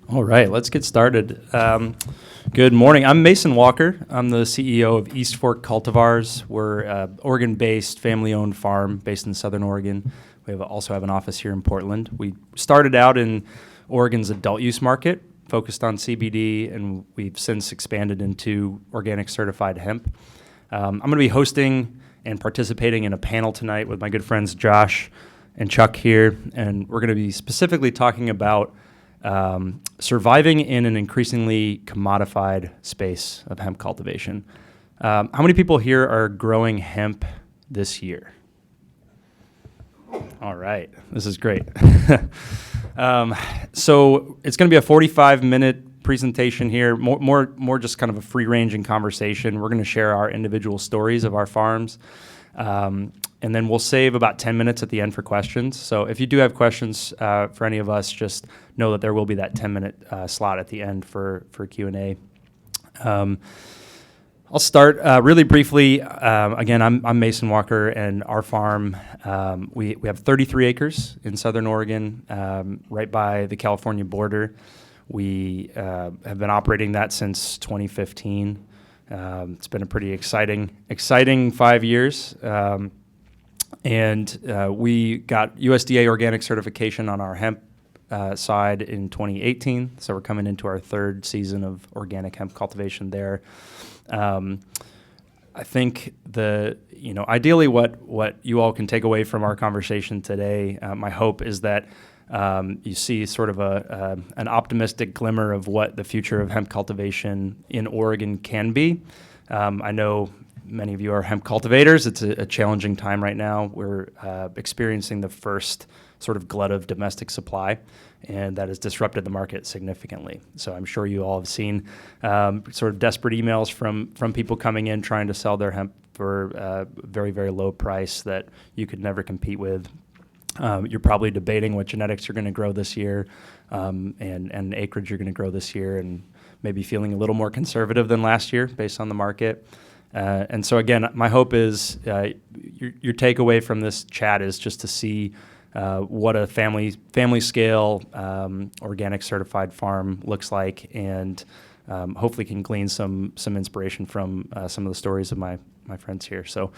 All right, let's get started. Good morning. I'm Mason Walker. I'm the CEO of East Fork Cultivars. We're an Oregon-based, family-owned farm based in Southern Oregon. We also have an office here in Portland. We started out in Oregon's adult use market, focused on CBD, and we've since expanded into organic certified hemp. I'm going to be hosting and participating in a panel tonight with my good friends Josh and Chuck here, and we're going to be specifically talking about surviving in an increasingly commodified space of hemp cultivation. How many people here are growing hemp this year? All right, this is great. So it's going to be a 45-minute presentation here, more just kind of a free-ranging conversation. We're going to share our individual stories of our farms. And then we'll save about 10 minutes at the end for questions. So if you do have questions for any of us, just know that there will be that 10-minute slot at the end for Q&A. I'll start really briefly. Again, I'm Mason Walker, and our farm, we have 33 acres in Southern Oregon, right by the California border. We have been operating that since 2015. It's been a pretty exciting 5 years. And we got USDA Organic certification on our hemp side in 2018. So we're coming into our third season of organic hemp cultivation there. I think ideally what you all can take away from our conversation today, my hope is that you see sort of an optimistic glimmer of what the future of hemp cultivation in Oregon can be. I know many of you are hemp cultivators. It's a challenging time right now. We're experiencing the first sort of glut of domestic supply, and that has disrupted the market significantly. So I'm sure you all have seen sort of desperate emails from people coming in trying to sell their hemp for a very, very low price that you could never compete with. You're probably debating what genetics you're going to grow this year and acreage you're going to grow this year, and maybe feeling a little more conservative than last year based on the market. And so again, my hope is your takeaway from this chat is just to see what a family scale organic certified farm looks like, and hopefully can glean some inspiration from some of the stories of my friends here. So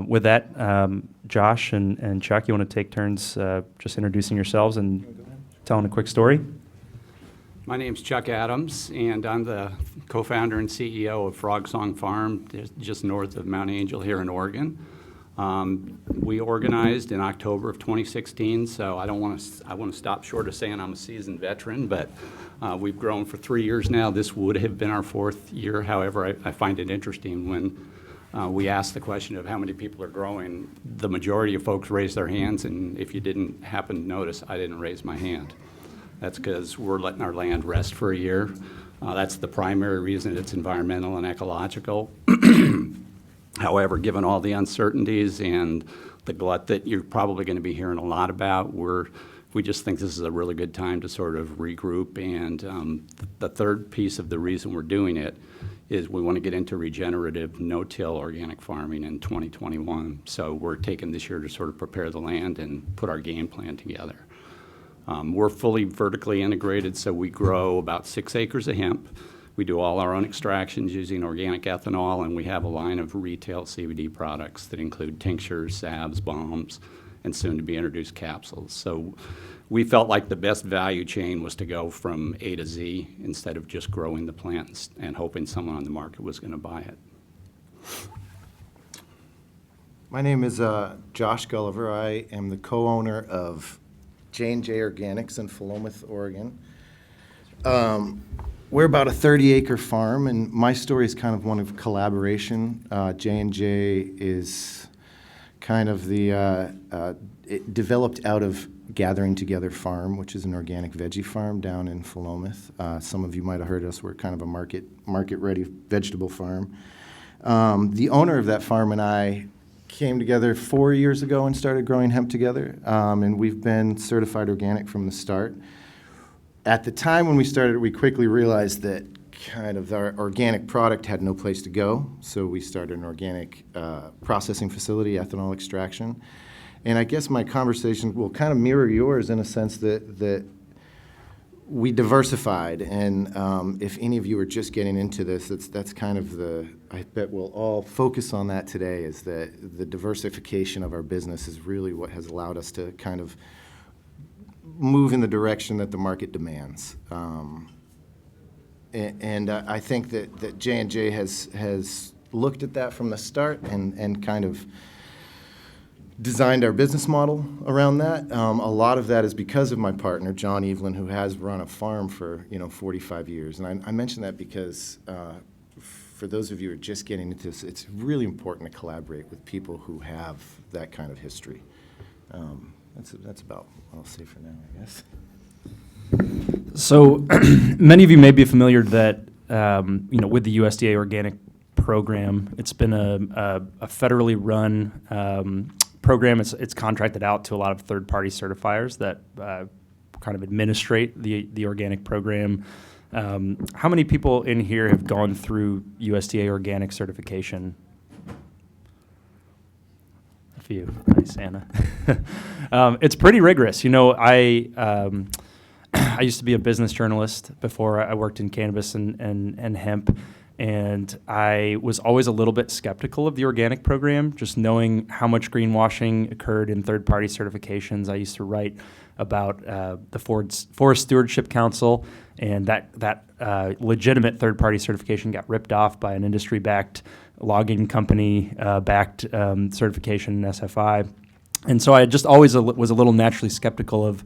with that, Josh and Chuck, you want to take turns just introducing yourselves and telling a quick story? My name's Chuck Adams, and I'm the co-founder and CEO of Frogsong Farm, just north of Mount Angel here in Oregon. We organized in October of 2016, so I want to stop short of saying I'm a seasoned veteran, but we've grown for 3 years now. This would have been our fourth year. However, I find it interesting when we ask the question of how many people are growing, the majority of folks raise their hands, and if you didn't happen to notice, I didn't raise my hand. That's because we're letting our land rest for a year. That's the primary reason. It's environmental and ecological. However, given all the uncertainties and the glut that you're probably going to be hearing a lot about, we just think this is a really good time to sort of regroup. And the third piece of the reason we're doing it is we want to get into regenerative no-till organic farming in 2021. So we're taking this year to sort of prepare the land and put our game plan together. We're fully vertically integrated, so we grow about 6 acres of hemp. We do all our own extractions using organic ethanol, and we have a line of retail CBD products that include tinctures, salves, balms, and soon-to-be introduced capsules. So we felt like the best value chain was to go from A to Z instead of just growing the plants and hoping someone on the market was going to buy it. My name is Josh Gulliver. I am the co-owner of J&J Organics in Philomath, Oregon. We're about a 30-acre farm, and my story is kind of one of collaboration. J&J is kind of it developed out of Gathering Together Farm, which is an organic veggie farm down in Philomath. Some of you might have heard us. We're kind of a market-ready vegetable farm. The owner of that farm and I came together 4 years ago and started growing hemp together, and we've been certified organic from the start. At the time when we started, we quickly realized that kind of our organic product had no place to go, so we started an organic processing facility, ethanol extraction. And I guess my conversation will kind of mirror yours in a sense that we diversified, and if any of you are just getting into this, that's kind of I bet we'll all focus on that today, is that the diversification of our business is really what has allowed us to kind of move in the direction that the market demands. And I think that J&J has looked at that from the start and kind of designed our business model around that. A lot of that is because of my partner, John Evelyn, who has run a farm for 45 years. And I mention that because for those of you who are just getting into this, it's really important to collaborate with people who have that kind of history. That's about what I'll say for now, I guess. So many of you may be familiar that with the USDA Organic program, it's been a federally run program. It's contracted out to a lot of third-party certifiers that kind of administrate the organic program. How many people in here have gone through USDA Organic certification? A few. Nice, Anna. It's pretty rigorous. I used to be a business journalist before I worked in cannabis and hemp, and I was always a little bit skeptical of the organic program, just knowing how much greenwashing occurred in third-party certifications. I used to write about the Forest Stewardship Council, and that legitimate third-party certification got ripped off by an industry-backed logging company-backed certification in SFI. And so I just always was a little naturally skeptical of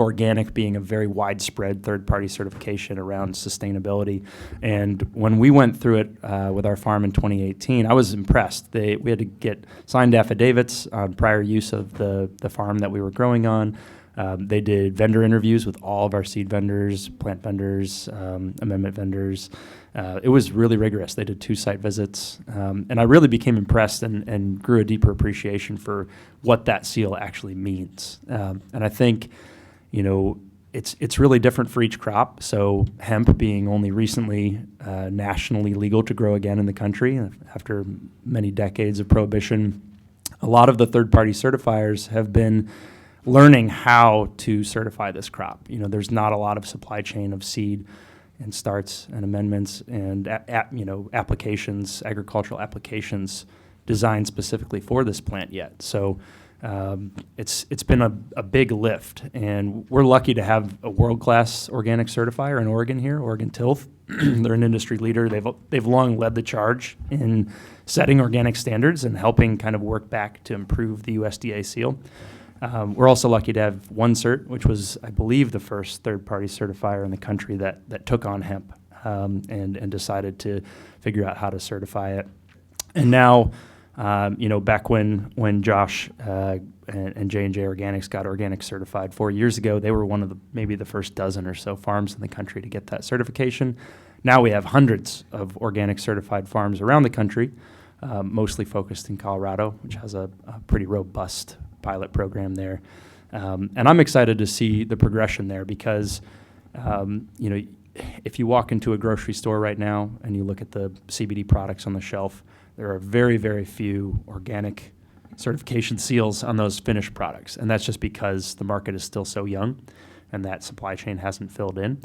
organic being a very widespread third-party certification around sustainability. And when we went through it with our farm in 2018, I was impressed. We had to get signed affidavits on prior use of the farm that we were growing on. They did vendor interviews with all of our seed vendors, plant vendors, amendment vendors. It was really rigorous. They did 2 site visits. And I really became impressed and grew a deeper appreciation for what that seal actually means. And I think, it's really different for each crop. So hemp being only recently nationally legal to grow again in the country after many decades of prohibition, a lot of the third-party certifiers have been learning how to certify this crop. There's not a lot of supply chain of seed and starts and amendments and applications, agricultural applications designed specifically for this plant yet. So it's been a big lift, and we're lucky to have a world-class organic certifier in Oregon here, Oregon Tilth. They're an industry leader. They've long led the charge in setting organic standards and helping kind of work back to improve the USDA seal. We're also lucky to have OneCert, which was, I believe, the first third-party certifier in the country that took on hemp and decided to figure out how to certify it. And now, back when Josh and J&J Organics got organic certified 4 years ago, they were one of maybe the first dozen or so farms in the country to get that certification. Now we have hundreds of organic certified farms around the country, mostly focused in Colorado, which has a pretty robust pilot program there. And I'm excited to see the progression there because, if you walk into a grocery store right now and you look at the CBD products on the shelf, there are very, very few organic certification seals on those finished products. And that's just because the market is still so young and that supply chain hasn't filled in.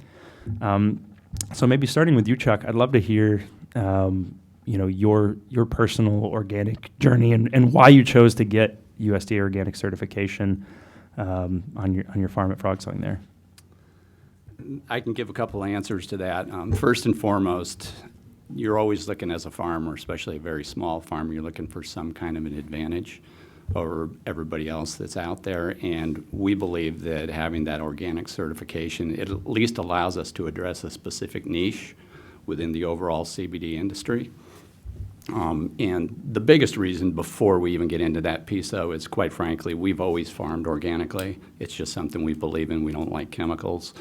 So maybe starting with you, Chuck, I'd love to hear your personal organic journey and why you chose to get USDA Organic certification on your farm at Frogsong there. I can give a couple answers to that. First and foremost, you're always looking as a farmer, especially a very small farmer, you're looking for some kind of an advantage over everybody else that's out there. And we believe that having that organic certification, it at least allows us to address a specific niche within the overall CBD industry. And the biggest reason before we even get into that piece, though, is quite frankly, we've always farmed organically. It's just something we believe in. We don't like chemicals.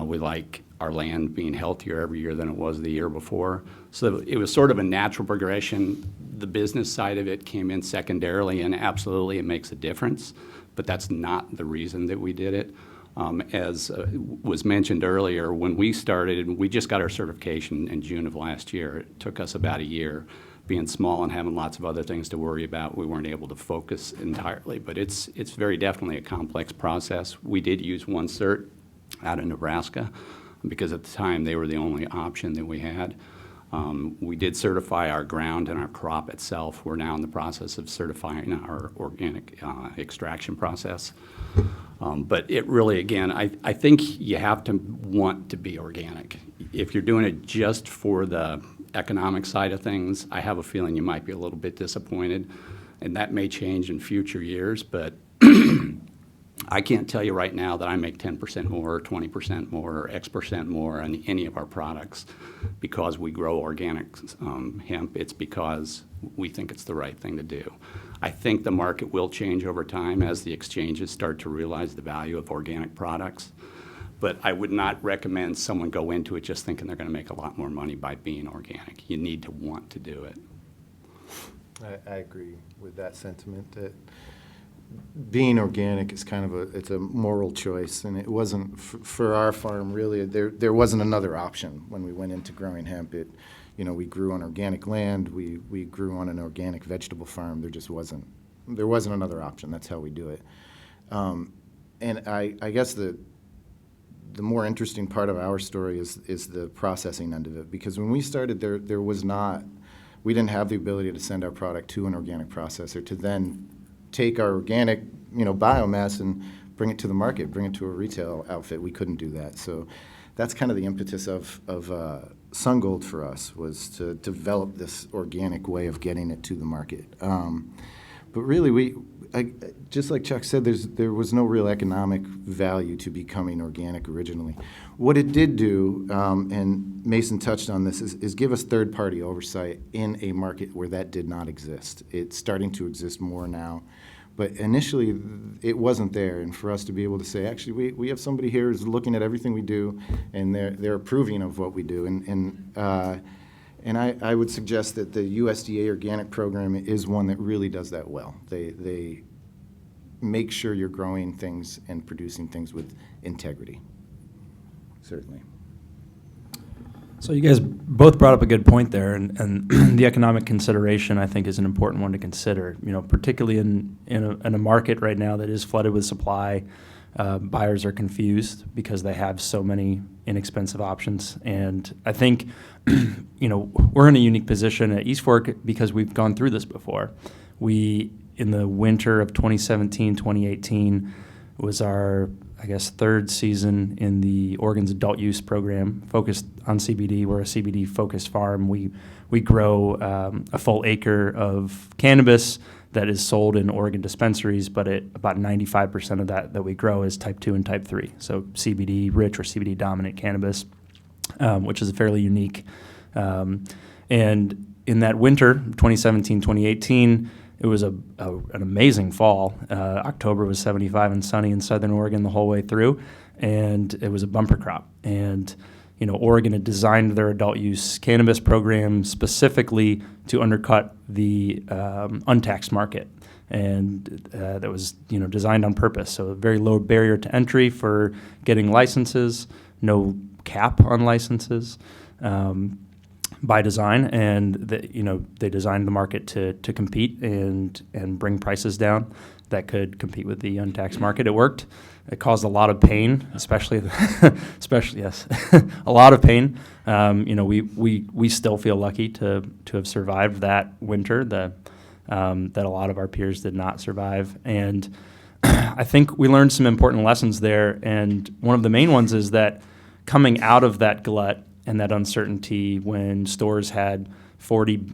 We like our land being healthier every year than it was the year before. So it was sort of a natural progression. The business side of it came in secondarily, and absolutely it makes a difference, but that's not the reason that we did it. As was mentioned earlier, when we started, we just got our certification in June of last year. It took us about a year. Being small and having lots of other things to worry about, we weren't able to focus entirely. But it's very definitely a complex process. We did use OneCert. out of Nebraska, because at the time they were the only option that we had. We did certify our ground and our crop itself. We're now in the process of certifying our organic extraction process. But it really, again, I think you have to want to be organic. If you're doing it just for the economic side of things, I have a feeling you might be a little bit disappointed, and that may change in future years, but I can't tell you right now that I make 10% more or 20% more or X% more on any of our products because we grow organic hemp. It's because we think it's the right thing to do. I think the market will change over time as the exchanges start to realize the value of organic products. But I would not recommend someone go into it just thinking they're going to make a lot more money by being organic. You need to want to do it. I agree with that sentiment, that being organic is kind of it's a moral choice, and it wasn't for our farm really. There wasn't another option when we went into growing hemp. We grew on organic land. We grew on an organic vegetable farm. There wasn't another option. That's how we do it. And I guess the more interesting part of our story is the processing end of it, because when we started, we didn't have the ability to send our product to an organic processor to then take our organic, biomass and bring it to the market, bring it to a retail outfit. We couldn't do that. So that's kind of the impetus of SunGold for us, was to develop this organic way of getting it to the market. But really, just like Chuck said, there was no real economic value to becoming organic originally. What it did do, and Mason touched on this, is give us third-party oversight in a market where that did not exist. It's starting to exist more now. But initially, it wasn't there. And for us to be able to say, actually, we have somebody here who's looking at everything we do, and they're approving of what we do. And I would suggest that the USDA Organic program is one that really does that well. They make sure you're growing things and producing things with integrity, certainly. So you guys both brought up a good point there, and the economic consideration, I think, is an important one to consider. Particularly in a market right now that is flooded with supply, buyers are confused because they have so many inexpensive options. And I think, we're in a unique position at East Fork because we've gone through this before. In the winter of 2017, 2018, was our, third season in the Oregon's adult use program, focused on CBD. We're a CBD-focused farm. We grow a full acre of cannabis that is sold in Oregon dispensaries, but about 95% of that we grow is type 2 and type 3, so CBD-rich or CBD-dominant cannabis, which is fairly unique. And in that winter, 2017, 2018, it was an amazing fall. October was 75 and sunny in southern Oregon the whole way through, and it was a bumper crop. And Oregon had designed their adult use cannabis program specifically to undercut the untaxed market, and that was designed on purpose. So a very low barrier to entry for getting licenses, no cap on licenses. By design, and they designed the market to compete and bring prices down that could compete with the untaxed market. It worked. It caused a lot of pain, especially yes, a lot of pain. We still feel lucky to have survived that winter that a lot of our peers did not survive. And I think we learned some important lessons there. And one of the main ones is that coming out of that glut and that uncertainty, when stores had 40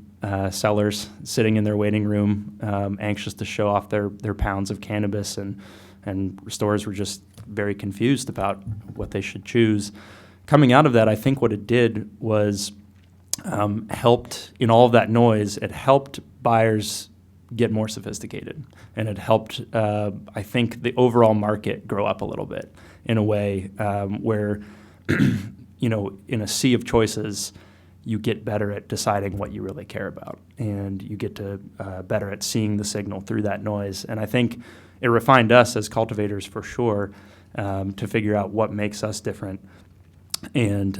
sellers sitting in their waiting room, anxious to show off their pounds of cannabis, and stores were just very confused about what they should choose. Coming out of that, I think what it did was helped, in all of that noise, it helped buyers get more sophisticated, and it helped, I think, the overall market grow up a little bit in a way where in a sea of choices, you get better at deciding what you really care about, and you get to better at seeing the signal through that noise. And I think it refined us as cultivators for sure, to figure out what makes us different, and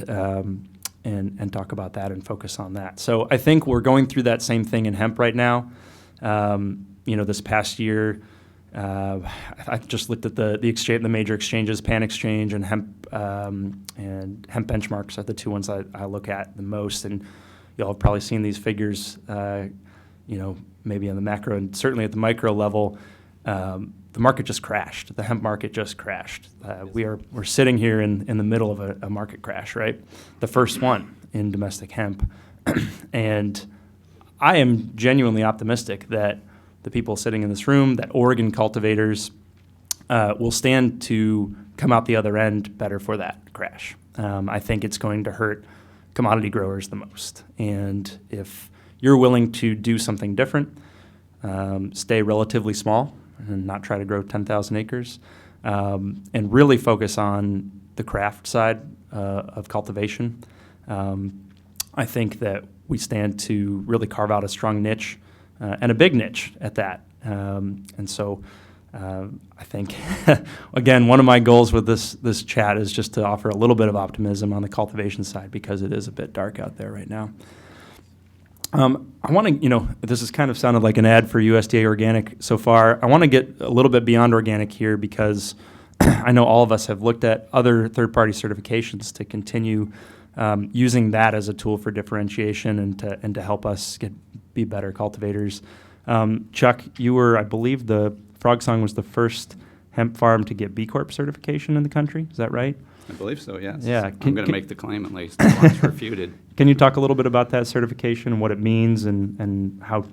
talk about that and focus on that. So I think we're going through that same thing in hemp right now. This past year, I just looked at the exchange, the major exchanges, Pan Exchange and Hemp Benchmarks are the two ones I look at the most. And y'all have probably seen these figures, maybe on the macro and certainly at the micro level. The market just crashed. The hemp market just crashed. We're sitting here in the middle of a market crash, right? The first one in domestic hemp. And I am genuinely optimistic that the people sitting in this room, that Oregon cultivators will stand to come out the other end better for that crash. I think it's going to hurt commodity growers the most. And if you're willing to do something different, stay relatively small and not try to grow 10,000 acres, and really focus on the craft side of cultivation, I think that we stand to really carve out a strong niche and a big niche at that. And so I think, again, one of my goals with this chat is just to offer a little bit of optimism on the cultivation side because it is a bit dark out there right now. I want to, this has kind of sounded like an ad for USDA Organic so far. I want to get a little bit beyond organic here because I know all of us have looked at other third-party certifications to continue using that as a tool for differentiation and to help us be better cultivators. Chuck, you were, I believe, the Frogsong was the first hemp farm to get B Corp certification in the country. Is that right? I believe so, yes. Yeah. I'm going to make the claim at least once refuted. Can you talk a little bit about that certification and what it means and how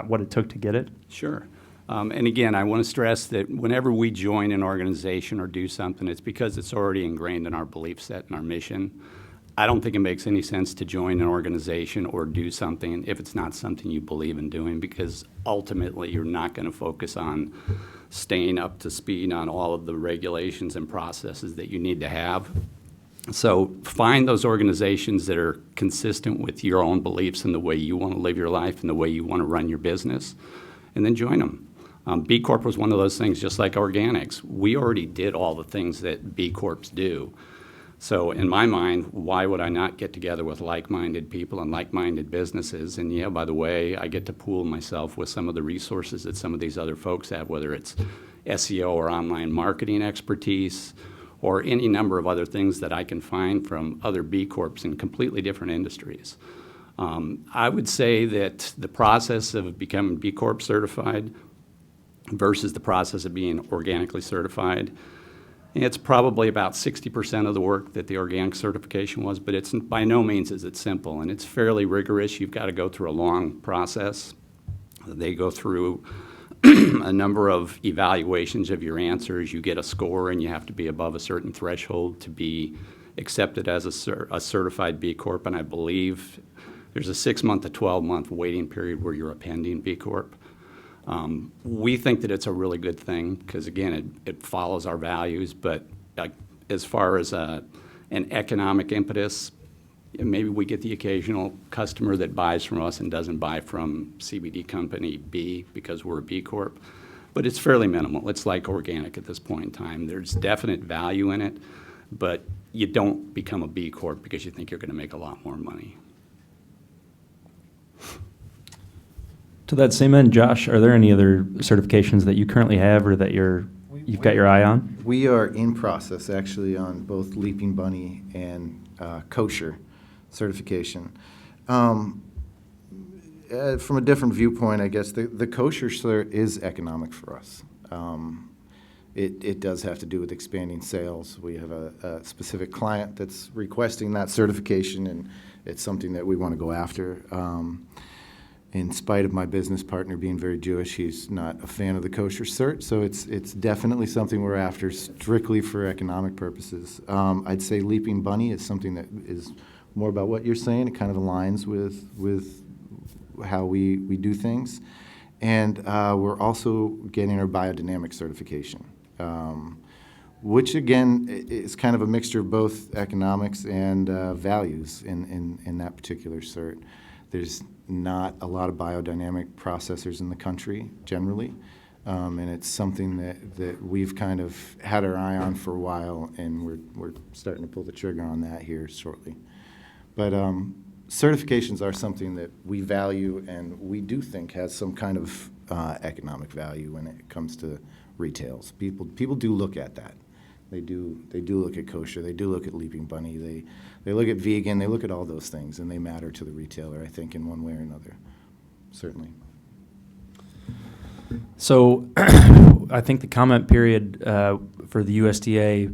what it took to get it? Sure. And again, I want to stress that whenever we join an organization or do something, it's because it's already ingrained in our belief set and our mission. I don't think it makes any sense to join an organization or do something if it's not something you believe in doing, because ultimately you're not going to focus on staying up to speed on all of the regulations and processes that you need to have. So find those organizations that are consistent with your own beliefs and the way you want to live your life and the way you want to run your business, and then join them. B Corp was one of those things, just like organics. We already did all the things that B Corps do. So in my mind, why would I not get together with like-minded people and like-minded businesses? And yeah, by the way, I get to pool myself with some of the resources that some of these other folks have, whether it's SEO or online marketing expertise or any number of other things that I can find from other B Corps in completely different industries. I would say that the process of becoming B Corp certified versus the process of being organically certified, it's probably about 60% of the work that the organic certification was, but it's by no means is it simple, and it's fairly rigorous. You've got to go through a long process. They go through a number of evaluations of your answers. You get a score, and you have to be above a certain threshold to be accepted as a certified B Corp, and I believe there's a 6-month to 12-month waiting period where you're a pending B Corp. We think that it's a really good thing because, again, it follows our values, but as far as an economic impetus, maybe we get the occasional customer that buys from us and doesn't buy from CBD company B because we're a B Corp, but it's fairly minimal. It's like organic at this point in time. There's definite value in it, but you don't become a B Corp because you think you're going to make a lot more money. To that same end, Josh, are there any other certifications that you currently have or that you've got your eye on? We are in process, actually, on both Leaping Bunny and kosher certification. From a different viewpoint, I guess, the kosher cert is economic for us. It does have to do with expanding sales. We have a specific client that's requesting that certification, and it's something that we want to go after. In spite of my business partner being very Jewish, he's not a fan of the kosher cert, so it's definitely something we're after strictly for economic purposes. I'd say Leaping Bunny is something that is more about what you're saying. It kind of aligns with how we do things. And we're also getting our biodynamic certification, which, again, is kind of a mixture of both economics and values in that particular cert. There's not a lot of biodynamic processors in the country generally, and it's something that we've kind of had our eye on for a while, and we're starting to pull the trigger on that here shortly. But certifications are something that we value and we do think has some kind of economic value when it comes to retails. People do look at that. They do look at kosher. They do look at Leaping Bunny. They look at vegan. They look at all those things, and they matter to the retailer, I think, in one way or another. Certainly. So I think the comment period for the USDA,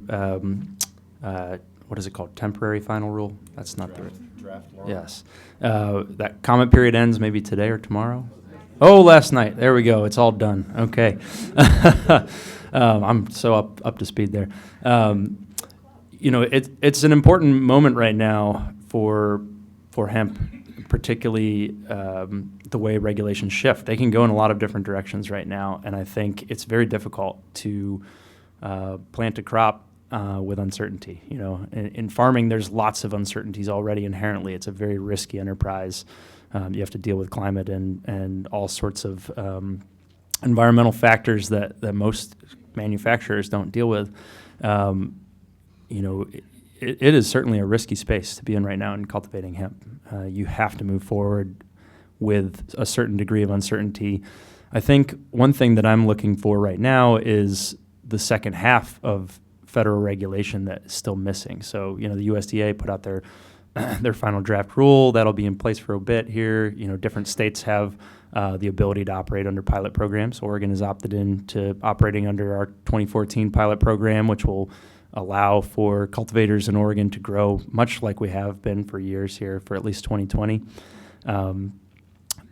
what is it called, temporary final rule? That's not the draft law. Yes. That comment period ends maybe today or tomorrow? Oh, last night. There we go. It's all done. Okay. I'm so up to speed there. It's an important moment right now for hemp, particularly the way regulations shift. They can go in a lot of different directions right now, and I think it's very difficult to plant a crop with uncertainty. In farming, there's lots of uncertainties already inherently. It's a very risky enterprise. You have to deal with climate and all sorts of environmental factors that most manufacturers don't deal with. It is certainly a risky space to be in right now in cultivating hemp. You have to move forward with a certain degree of uncertainty. I think one thing that I'm looking for right now is the second half of federal regulation that is still missing. So, the USDA put out their final draft rule. That'll be in place for a bit here. Different states have the ability to operate under pilot programs. Oregon has opted into operating under our 2014 pilot program, which will allow for cultivators in Oregon to grow much like we have been for years here for at least 2020.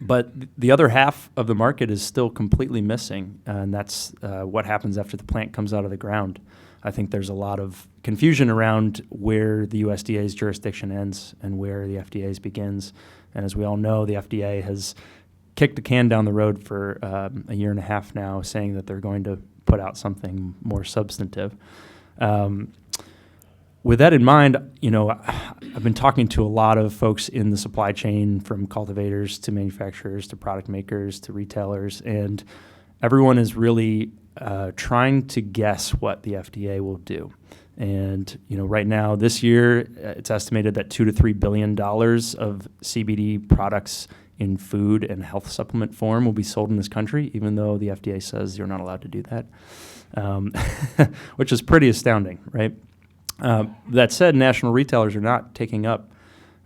But the other half of the market is still completely missing, and that's what happens after the plant comes out of the ground. I think there's a lot of confusion around where the USDA's jurisdiction ends and where the FDA's begins. And as we all know, the FDA has kicked the can down the road for a year and a half now, saying that they're going to put out something more substantive. With that in mind, I've been talking to a lot of folks in the supply chain, from cultivators to manufacturers to product makers to retailers, and everyone is really trying to guess what the FDA will do. And right now, this year, it's estimated that $2 to $3 billion of CBD products in food and health supplement form will be sold in this country, even though the FDA says you're not allowed to do that, which is pretty astounding, right? That said, national retailers are not taking up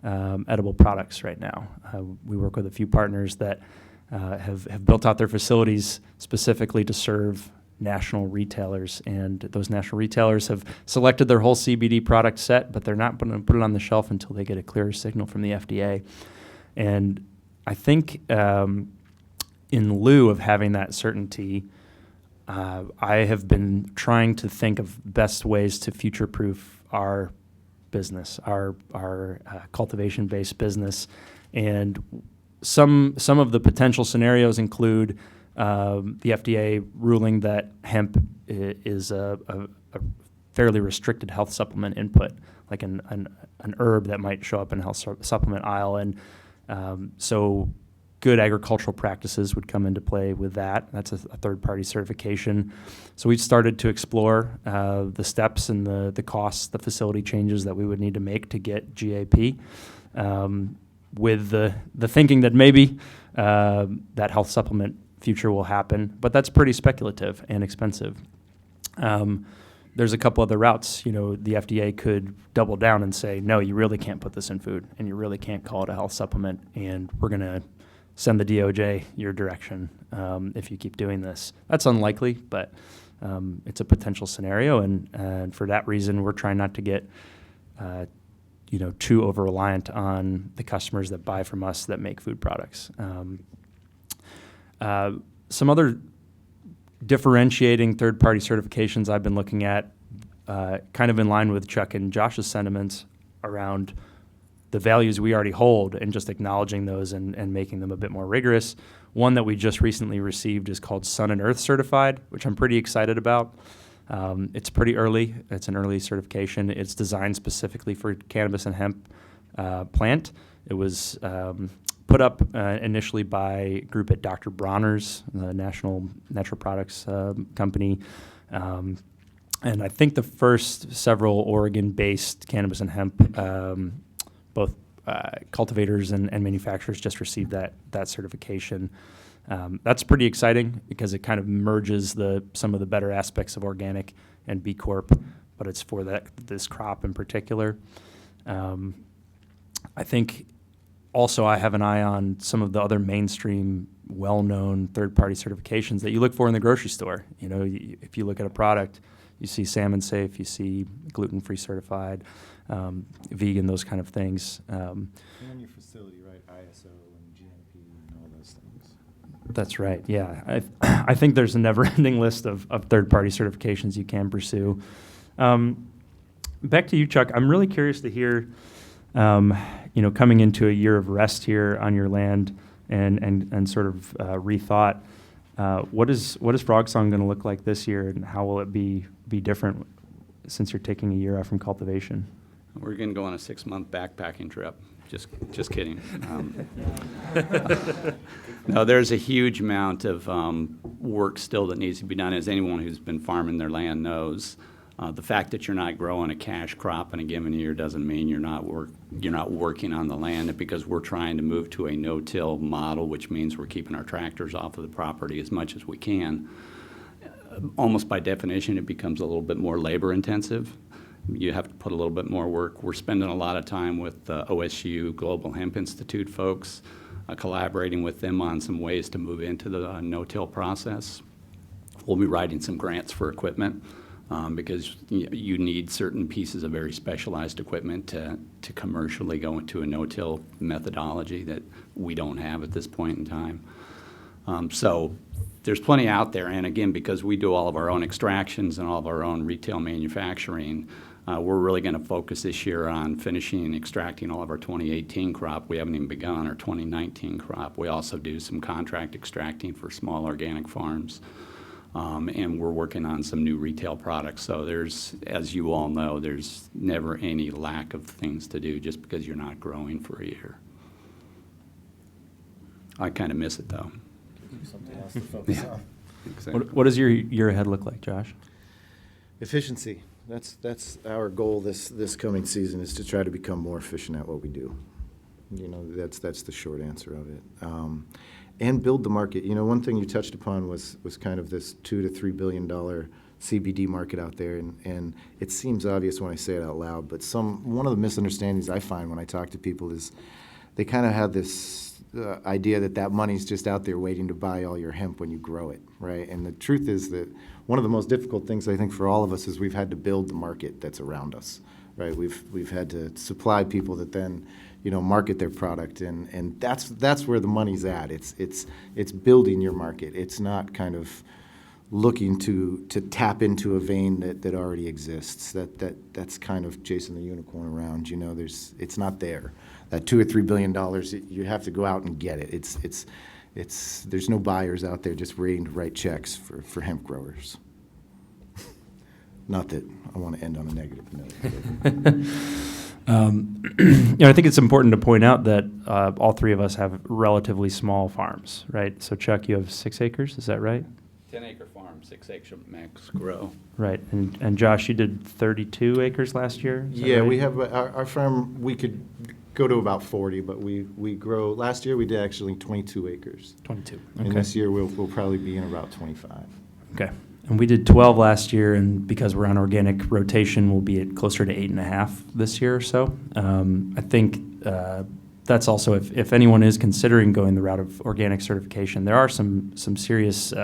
edible products right now. We work with a few partners that have built out their facilities specifically to serve national retailers, and those national retailers have selected their whole CBD product set, but they're not going to put it on the shelf until they get a clearer signal from the FDA. And I think in lieu of having that certainty, I have been trying to think of best ways to future-proof our business, our cultivation-based business. And some of the potential scenarios include the FDA ruling that hemp is a fairly restricted health supplement input, like an herb that might show up in a health supplement aisle. And so good agricultural practices would come into play with that. That's a third-party certification. So we've started to explore the steps and the costs, the facility changes that we would need to make to get GAP, with the thinking that maybe that health supplement future will happen, but that's pretty speculative and expensive. There's a couple other routes. The FDA could double down and say, no, you really can't put this in food, and you really can't call it a health supplement, and we're going to send the DOJ your direction if you keep doing this. That's unlikely, but it's a potential scenario, and for that reason, we're trying not to get too over-reliant on the customers that buy from us that make food products. Some other differentiating third-party certifications I've been looking at, kind of in line with Chuck and Josh's sentiments around the values we already hold and just acknowledging those and making them a bit more rigorous. One that we just recently received is called Sun and Earth Certified, which I'm pretty excited about. It's pretty early. It's an early certification. It's designed specifically for cannabis and hemp plant. It was put up initially by a group at Dr. Bronner's, the national natural products company. And I think the first several Oregon-based cannabis and hemp, both cultivators and manufacturers, just received that certification. That's pretty exciting because it kind of merges some of the better aspects of organic and B Corp, but it's for this crop in particular. I think also I have an eye on some of the other mainstream, well-known third-party certifications that you look for in the grocery store. You know, if you look at a product, you see salmon safe, you see gluten-free certified, vegan, those kind of things. And on your facility, right, ISO and GMP and all those things. That's right, yeah. I think there's a never-ending list of third-party certifications you can pursue. Back to you, Chuck. I'm really curious to hear, coming into a year of rest here on your land and sort of rethought, what is Frogsong going to look like this year, and how will it be different since you're taking a year off from cultivation? We're going to go on a 6-month backpacking trip. Just kidding. No, there's a huge amount of work still that needs to be done, as anyone who's been farming their land knows. The fact that you're not growing a cash crop in a given year doesn't mean you're not working on the land, because we're trying to move to a no-till model, which means we're keeping our tractors off of the property as much as we can. Almost by definition, it becomes a little bit more labor intensive. You have to put a little bit more work. We're spending a lot of time with OSU Global Hemp Institute folks, collaborating with them on some ways to move into the no-till process. We'll be writing some grants for equipment. Because you need certain pieces of very specialized equipment to commercially go into a no-till methodology that we don't have at this point in time. So there's plenty out there, and again, because we do all of our own extractions and all of our own retail manufacturing, we're really going to focus this year on finishing and extracting all of our 2018 crop. We haven't even begun on our 2019 crop. We also do some contract extracting for small organic farms. And we're working on some new retail products. So there's, as you all know, there's never any lack of things to do just because you're not growing for a year. I kind of miss it, though. Something else to focus on. Exactly. What does your year ahead look like, Josh? Efficiency. That's our goal this coming season, is to try to become more efficient at what we do. You know, that's the short answer of it. And build the market. You know, one thing you touched upon was kind of this $2 to $3 billion CBD market out there, and it seems obvious when I say it out loud, but one of the misunderstandings I find when I talk to people is they kind of have this idea that money's just out there waiting to buy all your hemp when you grow it, right? And the truth is that one of the most difficult things I think for all of us is we've had to build the market that's around us, right? We've had to supply people that then market their product, and that's where the money's at. It's building your market. It's not kind of looking to tap into a vein that already exists. That's kind of chasing the unicorn around. It's not there. That $2 or $3 billion, you have to go out and get it. There's no buyers out there just waiting to write checks for hemp growers. Not that I want to end on a negative note. I think it's important to point out that all three of us have relatively small farms, right? So, Chuck, you have 6 acres, is that right? 10-acre farm, 6-acre max grow. Right, and Josh, you did 32 acres last year? Yeah, right? we have our farm. We could go to about 40, but we grow. Last year we did actually 22 acres. 22. Okay. And this year we'll probably be in about 25. Okay. And we did 12 last year, and because we're on organic rotation, we'll be at closer to 8.5 this year or so. I think that's also, if anyone is considering going the route of organic certification, there are some serious,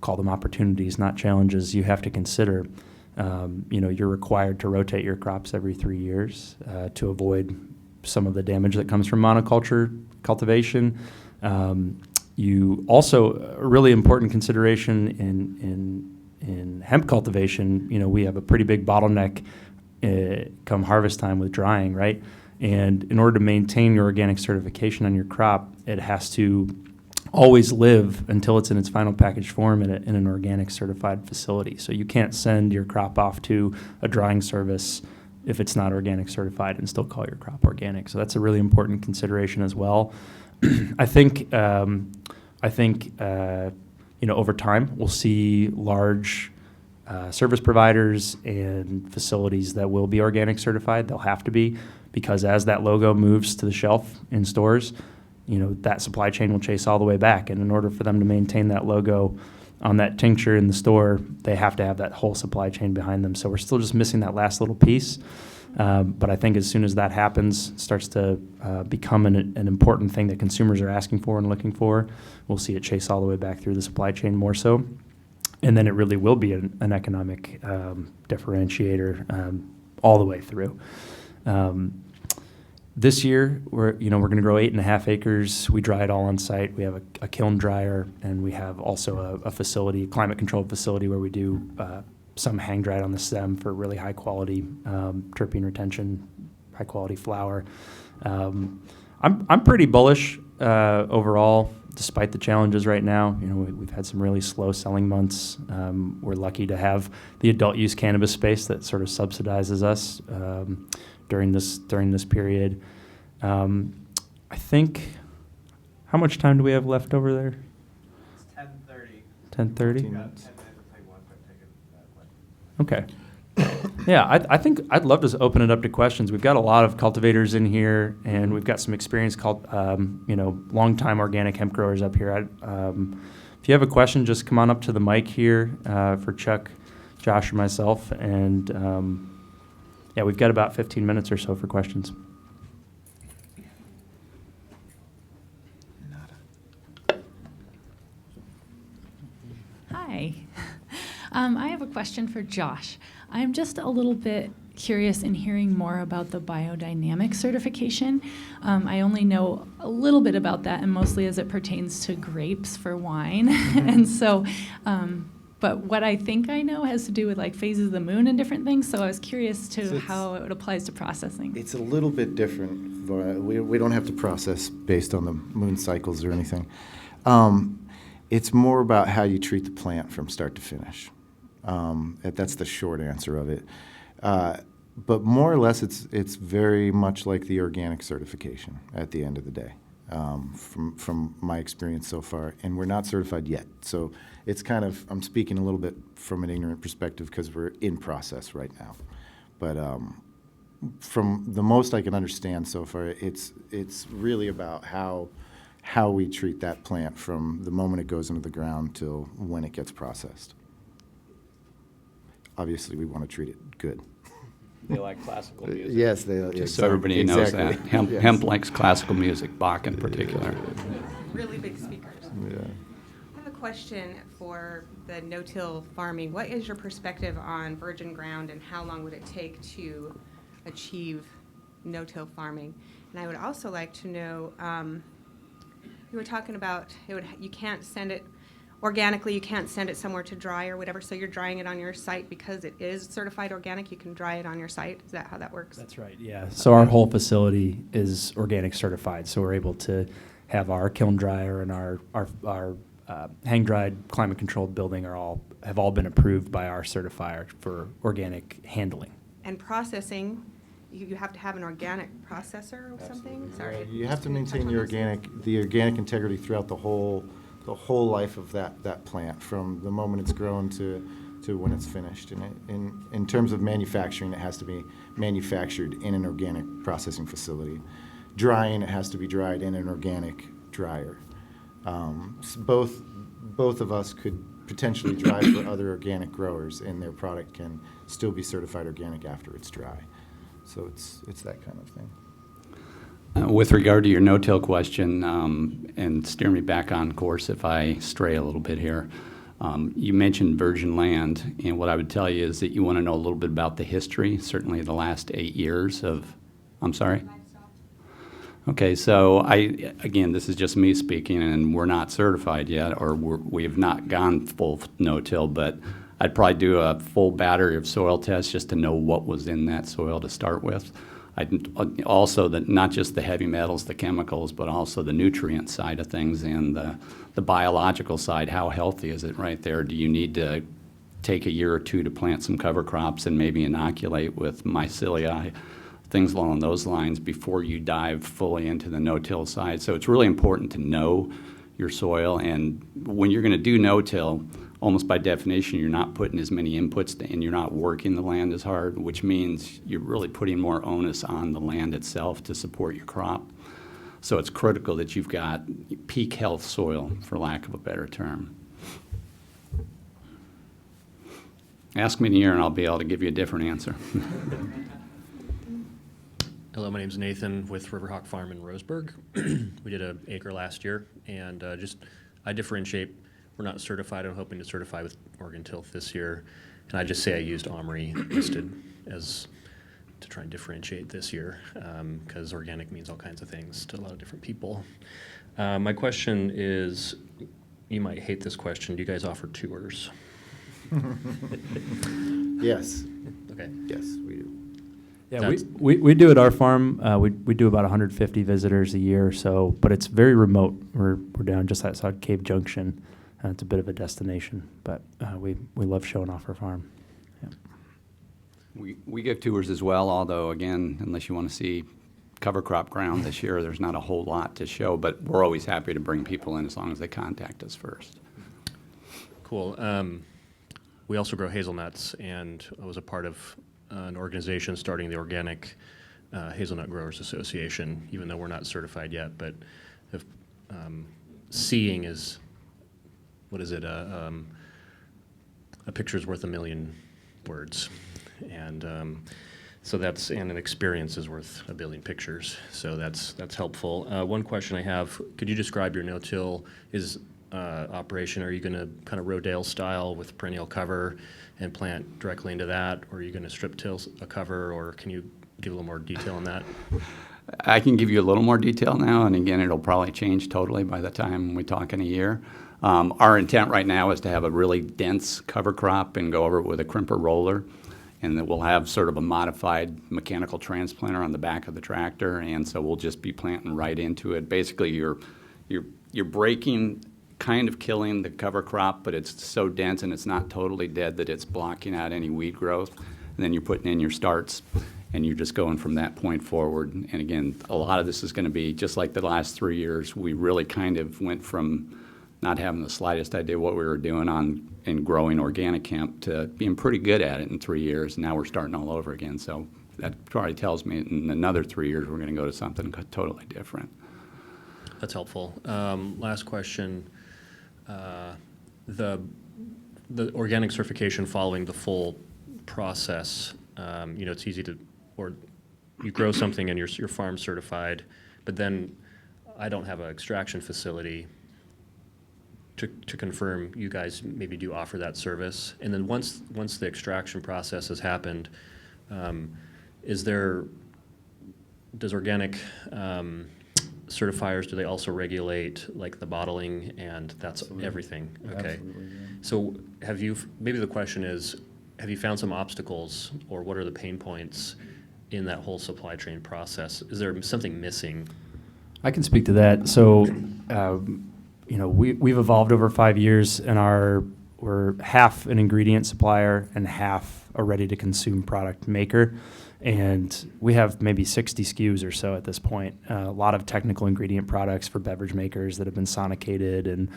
call them opportunities, not challenges, you have to consider. You're required to rotate your crops every 3 years to avoid some of the damage that comes from monoculture cultivation. You also, a really important consideration in hemp cultivation, we have a pretty big bottleneck come harvest time with drying, right? And in order to maintain your organic certification on your crop, it has to always live until it's in its final packaged form in an organic certified facility. So you can't send your crop off to a drying service if it's not organic certified and still call your crop organic. So that's a really important consideration as well. I think over time we'll see large service providers and facilities that will be organic certified. They'll have to be, because as that logo moves to the shelf in stores, that supply chain will chase all the way back. And in order for them to maintain that logo on that tincture in the store, they have to have that whole supply chain behind them. So we're still just missing that last little piece. But I think as soon as that happens, starts to become an important thing that consumers are asking for and looking for, we'll see it chase all the way back through the supply chain more so. And then it really will be an economic differentiator all the way through. This year, we're going to grow 8.5 acres. We dry it all on site. We have a kiln dryer, and we have also a facility, climate-controlled facility, where we do some hang dried on the stem for really high quality terpene retention, high quality flower. I'm pretty bullish overall, despite the challenges right now. We've had some really slow selling months. We're lucky to have the adult use cannabis space that sort of subsidizes us during this period. I think, how much time do we have left over there? It's 10:30. 10:30? 15 Got minutes. 10 minutes to take one quick ticket. Okay. Yeah, I think I'd love to open it up to questions. We've got a lot of cultivators in here, and we've got some experience longtime organic hemp growers up here. If you have a question, just come on up to the mic here for Chuck, Josh, or myself, and we've got about 15 minutes or so for questions. Hi. I have a question for Josh. I'm just a little bit curious in hearing more about the biodynamic certification. I only know a little bit about that, and mostly as it pertains to grapes for wine. And so, but what I think I know has to do with like phases of the moon and different things. So I was curious to how it applies to processing. It's a little bit different. We don't have to process based on the moon cycles or anything. It's more about how you treat the plant from start to finish. That's the short answer of it. But more or less, it's very much like the organic certification at the end of the day, from my experience so far. And we're not certified yet. So it's kind of, I'm speaking a little bit from an ignorant perspective because we're in process right now. But from the most I can understand so far, it's really about how we treat that plant from the moment it goes into the ground till when it gets processed. Obviously, we want to treat it good. They like classical music. Yes, they. Just so everybody knows that. Hemp likes classical music, Bach in particular. Really big speakers. Yeah. I have a question for the no-till farming. What is your perspective on virgin ground, and how long would it take to achieve no-till farming? And I would also like to know, you were talking about you can't send it organically, you can't send it somewhere to dry or whatever, so you're drying it on your site because it is certified organic. You can dry it on your site. Is that how that works? That's right, yeah. So our whole facility is organic certified, so we're able to have our kiln dryer and our hang-dried, climate-controlled building have all been approved by our certifier for organic handling. And processing, you have to have an organic processor or something? Sorry. You have to maintain the organic integrity throughout the whole life of that plant, from the moment it's grown to when it's finished. And in terms of manufacturing, it has to be manufactured in an organic processing facility. Drying, it has to be dried in an organic dryer. So both of us could potentially dry for other organic growers, and their product can still be certified organic after it's dry. So it's that kind of thing. With regard to your no-till question, and steer me back on course if I stray a little bit here, you mentioned virgin land, and what I would tell you is that you want to know a little bit about the history, certainly the last 8 years of, I'm sorry? Okay, so again, this is just me speaking, and we're not certified yet, or we have not gone full no-till, but I'd probably do a full battery of soil tests just to know what was in that soil to start with. Also, not just the heavy metals, the chemicals, but also the nutrient side of things and the biological side. How healthy is it right there? Do you need to take a year or two to plant some cover crops and maybe inoculate with mycelium, things along those lines before you dive fully into the no-till side? So it's really important to know your soil, and when you're going to do no-till, almost by definition, you're not putting as many inputs and you're not working the land as hard, which means you're really putting more onus on the land itself to support your crop. So it's critical that you've got peak health soil, for lack of a better term. Ask me in a year and I'll be able to give you a different answer. Hello, my name's Nathan with Riverhawk Farm in Roseburg. We did an acre last year, and I differentiate. We're not certified. I'm hoping to certify with Oregon Tilth this year, and I just say I used Omri listed as to try and differentiate this year, because organic means all kinds of things to a lot of different people. My question is, you might hate this question. Do you guys offer tours? Yes. Okay. Yes, we do. Yeah, That's- we do at our farm. We do about 150 visitors a year, so but it's very remote. We're down just outside Cave Junction. It's a bit of a destination, but we love showing off our farm. Yeah. We give tours as well, although, again, unless you want to see cover crop ground this year, there's not a whole lot to show, but we're always happy to bring people in as long as they contact us first. Cool. We also grow hazelnuts, and I was a part of an organization starting the Organic Hazelnut Growers Association, even though we're not certified yet. But if, seeing is, what is it? A picture's worth a million words, and so that's, and an experience is worth a billion pictures. So that's helpful. One question I have: could you describe your no-till operation? Are you going to kind of Rodale style with perennial cover and plant directly into that, or are you going to strip till a cover, or can you give a little more detail on that? I can give you a little more detail now, and again, it'll probably change totally by the time we talk in a year. Our intent right now is to have a really dense cover crop and go over it with a crimper roller, and that we'll have sort of a modified mechanical transplanter on the back of the tractor, and so we'll just be planting right into it. Basically, you're breaking, kind of killing the cover crop, but it's so dense and it's not totally dead that it's blocking out any weed growth. And then you're putting in your starts, and you're just going from that point forward. And again, a lot of this is going to be just like the last 3 years. We really kind of went from not having the slightest idea what we were doing in growing organic hemp to being pretty good at it in 3 years. Now we're starting all over again. So that probably tells me in another 3 years we're going to go to something totally different. That's helpful. Last question. The organic certification following the full process, it's easy to, or you grow something and your farm's certified, but then I don't have an extraction facility to confirm you guys maybe do offer that service. And then once the extraction process has happened, does organic certifiers, do they also regulate like the bottling, and that's Absolutely. Everything? Okay. Absolutely, yeah. So maybe the question is, have you found some obstacles, or what are the pain points in that whole supply chain process? Is there something missing? I can speak to that. So, we've evolved over 5 years, and we're half an ingredient supplier and half a ready-to-consume product maker. And we have maybe 60 SKUs or so at this point. A lot of technical ingredient products for beverage makers that have been sonicated, and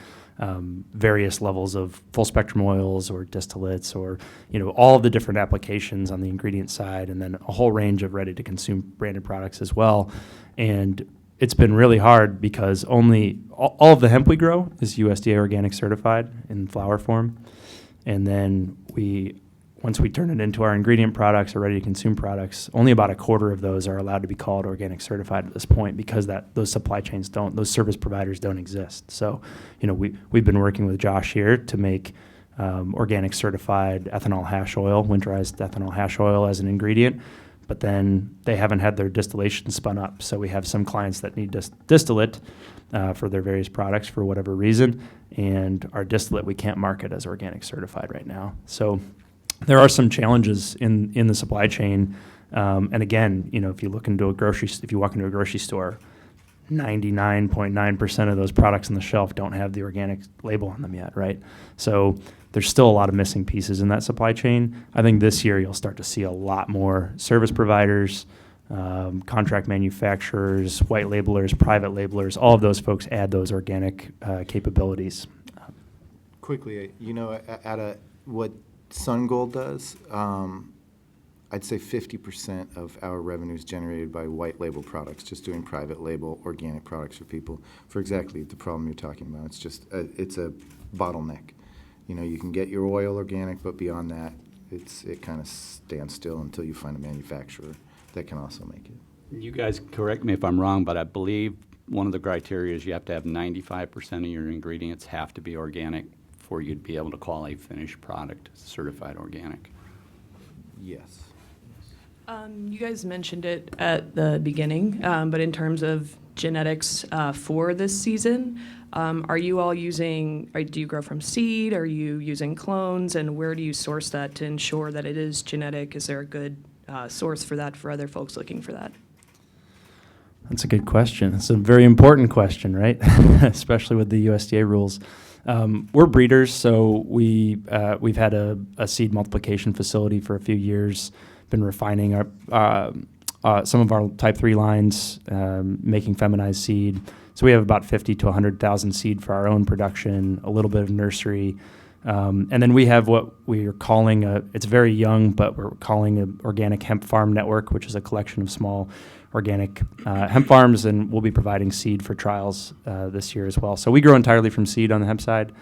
various levels of full spectrum oils or distillates, or all of the different applications on the ingredient side, and then a whole range of ready to consume branded products as well. And it's been really hard because all of the hemp we grow is USDA Organic certified in flower form. And then once we turn it into our ingredient products or ready-to-consume products, only about a quarter of those are allowed to be called organic certified at this point, because those supply chains those service providers don't exist. So, we've been working with Josh here to make organic certified ethanol hash oil, winterized ethanol hash oil as an ingredient, but then they haven't had their distillation spun up. So we have some clients that need distillate for their various products for whatever reason, and our distillate we can't market as organic certified right now. So there are some challenges in the supply chain, and again, if you walk into a grocery store, 99.9% of those products on the shelf don't have the organic label on them yet, right? So there's still a lot of missing pieces in that supply chain. I think this year you'll start to see a lot more service providers, contract manufacturers, white labelers, private labelers, all of those folks add those organic capabilities. Quickly, what SunGold does, I'd say 50% of our revenue is generated by white label products, just doing private label organic products for people for exactly the problem you're talking about. It's just, it's a bottleneck. You know, you can get your oil organic, but beyond that, it kind of stands still until you find a manufacturer that can also make it. You guys correct me if I'm wrong, but I believe one of the criteria is you have to have 95% of your ingredients have to be organic for you to be able to call a finished product certified organic. Yes. You guys mentioned it at the beginning, but in terms of genetics for this season, are you all using, do you grow from seed? Are you using clones? And where do you source that to ensure that it is genetic? Is there a good source for that for other folks looking for that? That's a good question. It's a very important question, right? Especially with the USDA rules. We're breeders, so we've had a seed multiplication facility for a few years. Been refining our some of our type 3 lines, making feminized seed. So we have about 50 to 100,000 seed for our own production, a little bit of nursery. And then we have what we are calling it's very young, but we're calling an organic hemp farm network, which is a collection of small organic hemp farms, and we'll be providing seed for trials this year as well. So we grow entirely from seed on the hemp side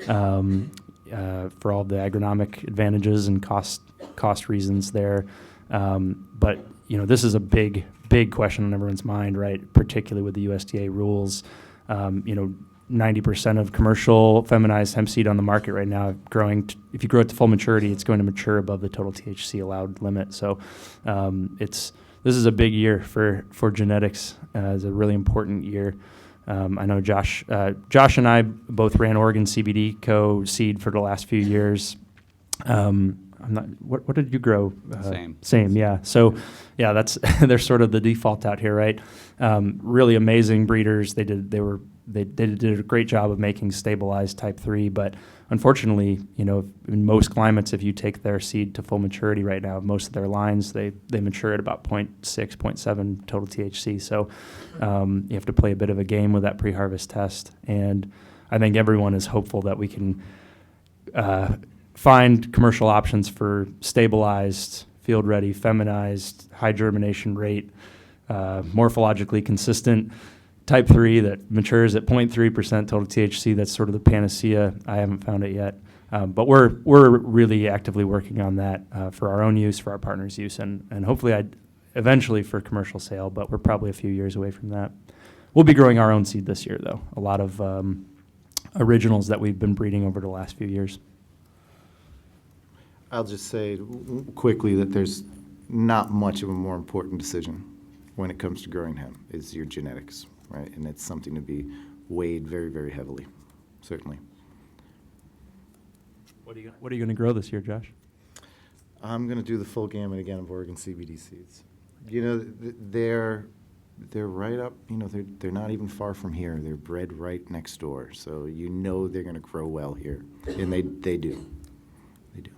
for all the agronomic advantages and cost reasons there. But you know, this is a big question on everyone's mind, right? Particularly with the USDA rules. You know, 90% of commercial feminized hemp seed on the market right now if you grow it to full maturity, it's going to mature above the total THC allowed limit. So this is a big year for genetics. It's a really important year. I know Josh and I both ran Oregon CBD co-seed for the last few years. What did you grow? Same, yeah. So, yeah, they're sort of the default out here, right? Really amazing breeders. They did a great job of making stabilized type 3, but unfortunately, you know, in most climates, if you take their seed to full maturity right now, most of their lines, they mature at about 0.6, 0.7 total THC. So you have to play a bit of a game with that pre-harvest test. And I think everyone is hopeful that we can find commercial options for stabilized, field-ready, feminized, high germination rate, morphologically consistent type 3 that matures at 0.3% total THC. That's sort of the panacea. I haven't found it yet. But we're really actively working on that for our own use, for our partners' use, and hopefully eventually for commercial sale, but we're probably a few years away from that. We'll be growing our own seed this year, though. A lot of originals that we've been breeding over the last few years. I'll just say quickly that there's not much of a more important decision when it comes to growing hemp is your genetics, right? And it's something to be weighed very, very heavily, certainly. What are you going to grow this year, Josh? I'm going to do the full gamut again of Oregon CBD seeds. You know, they're right up, you know, they're not even far from here. They're bred right next door. So you know they're going to grow well here. And they do. They do.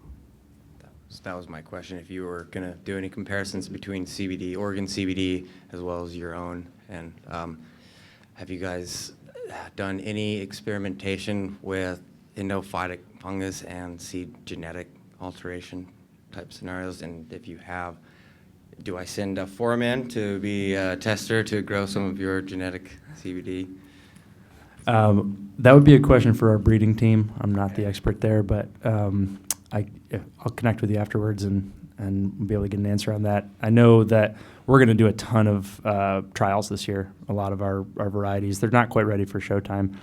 That was my question. If you were going to do any comparisons between CBD, Oregon CBD, as well as your own, and have you guys done any experimentation with endophytic fungus and seed genetic alteration type scenarios? And if you have, do I send a foreman to be a tester to grow some of your genetic CBD? That would be a question for our breeding team. I'm not the expert there, but I'll connect with you afterwards and be able to get an answer on that. I know that we're going to do a ton of trials this year. A lot of our varieties, they're not quite ready for showtime,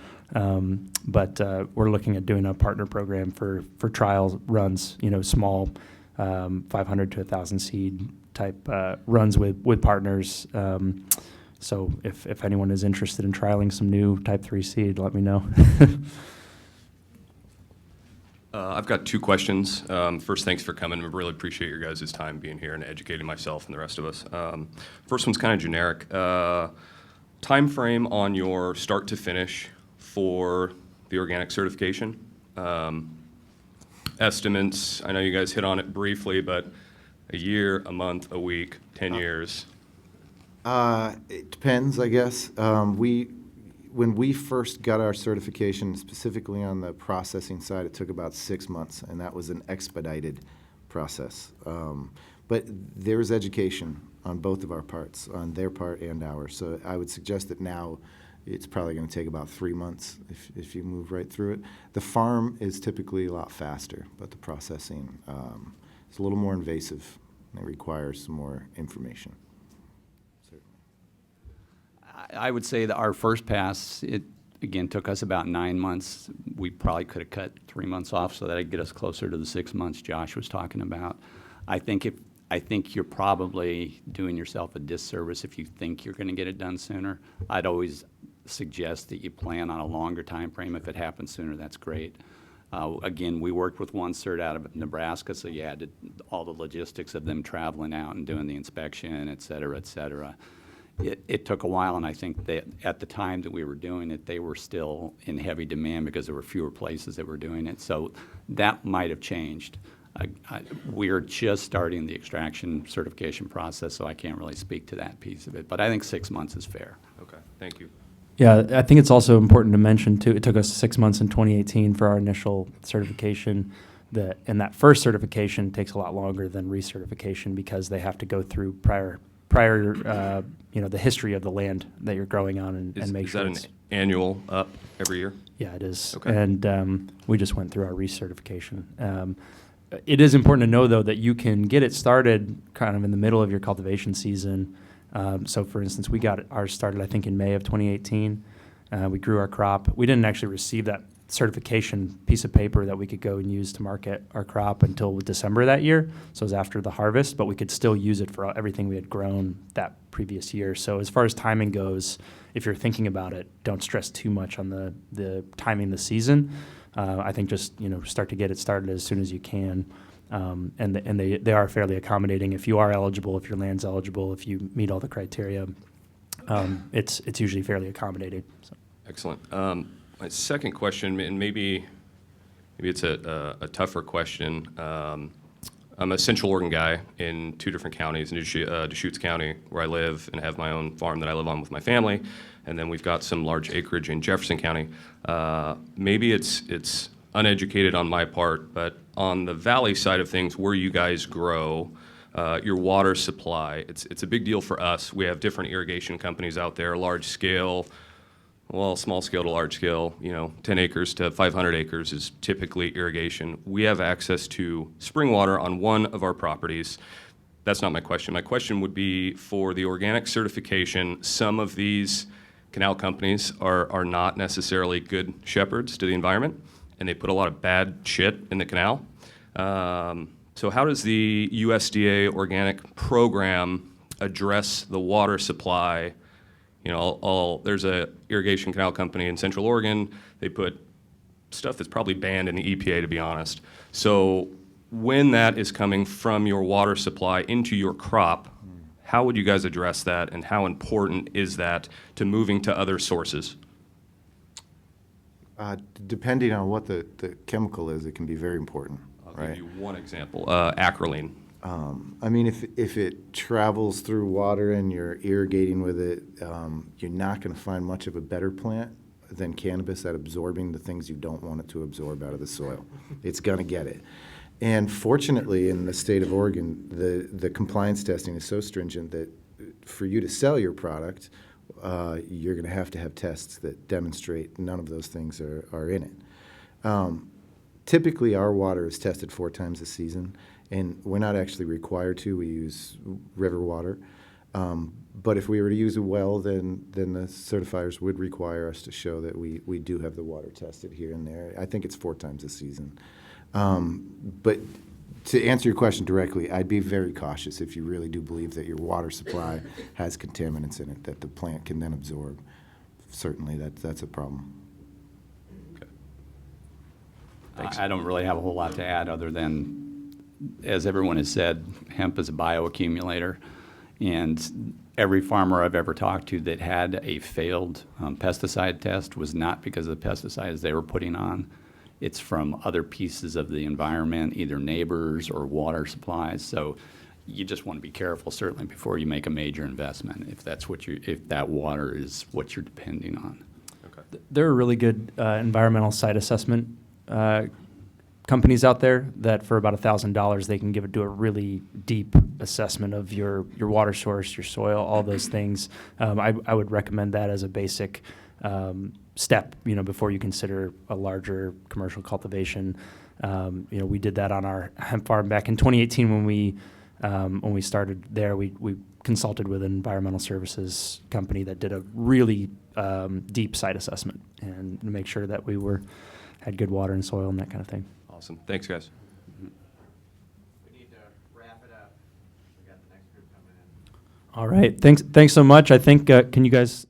but we're looking at doing a partner program for trial runs. You know, small 500 to 1,000 seed type runs with partners. So if anyone is interested in trialing some new type 3 seed, let me know. I've got two questions. First, thanks for coming. I really appreciate your guys' time being here and educating myself and the rest of us. First one's kind of generic. Time frame on your start to finish for the organic certification. Estimates, I know you guys hit on it briefly, but a year, a month, a week, 10 years. It depends, I guess. When we first got our certification, specifically on the processing side, it took about 6 months, and that was an expedited process. But there's education on both of our parts, on their part and ours. So I would suggest that now it's probably going to take about 3 months if you move right through it. The farm is typically a lot faster, but the processing is a little more invasive and it requires some more information. I would say that our first pass, it again took us about 9 months. We probably could have cut 3 months off so that'd get us closer to the 6 months Josh was talking about. I think you're probably doing yourself a disservice if you think you're going to get it done sooner. I'd always suggest that you plan on a longer time frame. If it happens sooner, that's great. Again, we worked with one cert out of Nebraska, so you had all the logistics of them traveling out and doing the inspection, et cetera, et cetera. It took a while, and I think that at the time that we were doing it, they were still in heavy demand because there were fewer places that were doing it. So that might have changed. We're just starting the extraction certification process, so I can't really speak to that piece of it. But I think 6 months is fair. Okay, thank you. Yeah, I think it's also important to mention, too, it took us 6 months in 2018 for our initial certification. And that first certification takes a lot longer than recertification because they have to go through prior the history of the land that you're growing on and make sure. Is that an annual up every year? Yeah, it is. Okay. And we just went through our recertification. It is important to know, though, that you can get it started kind of in the middle of your cultivation season. So, for instance, we got ours started, I think, in May of 2018. We grew our crop. We didn't actually receive that certification piece of paper that we could go and use to market our crop until December that year. So it was after the harvest, but we could still use it for everything we had grown that previous year. So as far as timing goes, if you're thinking about it, don't stress too much on the timing of the season. I think just start to get it started as soon as you can. And they are fairly accommodating. If you are eligible, if your land's eligible, if you meet all the criteria, it's usually fairly accommodating. So. Excellent. My second question, and maybe it's a tougher question. I'm a Central Oregon guy in 2 different counties, in Deschutes County, where I live and have my own farm that I live on with my family, and then we've got some large acreage in Jefferson County. Maybe it's uneducated on my part, but on the valley side of things, where you guys grow, your water supply, it's a big deal for us. We have different irrigation companies out there, large scale. Well, small scale to large scale, 10 acres to 500 acres is typically irrigation. We have access to spring water on one of our properties. That's not my question. My question would be for the organic certification, some of these canal companies are not necessarily good shepherds to the environment, and they put a lot of bad shit in the canal. So how does the USDA Organic program address the water supply? There's a irrigation canal company in Central Oregon. They put stuff that's probably banned in the EPA, to be honest. So when that is coming from your water supply into your crop, how would you guys address that, and how important is that to moving to other sources? Depending on what the chemical is, it can be very important. I'll right? give you one example, acrolein. If it travels through water and you're irrigating with it, you're not going to find much of a better plant than cannabis at absorbing the things you don't want it to absorb out of the soil. It's going to get it. And fortunately, in the state of Oregon, the compliance testing is so stringent that for you to sell your product, you're going to have tests that demonstrate none of those things are in it. Typically, our water is tested 4 times a season. And we're not actually required to. We use river water. But if we were to use a well, then the certifiers would require us to show that we do have the water tested here and there. I think it's 4 times a season. But to answer your question directly, I'd be very cautious if you really do believe that your water supply has contaminants in it that the plant can then absorb. Certainly, that's a problem. I don't really have a whole lot to add other than, as everyone has said, hemp is a bioaccumulator, and every farmer I've ever talked to that had a failed pesticide test was not because of the pesticides they were putting on. It's from other pieces of the environment, either neighbors or water supplies. So you just want to be careful, certainly, before you make a major investment, if that water is what you're depending on. Okay. There are really good environmental site assessment companies out there that for about $1,000 they can do a really deep assessment of your water source, your soil, all those things. I would recommend that as a basic step, before you consider a larger commercial cultivation. We did that on our hemp farm back in 2018 when we started there. We consulted with an environmental services company that did a really deep site assessment and to make sure that we had good water and soil and that kind of thing. Awesome. Thanks, guys. We need to wrap it up. We got the next group coming in. All right. Thanks so much. I think, can you guys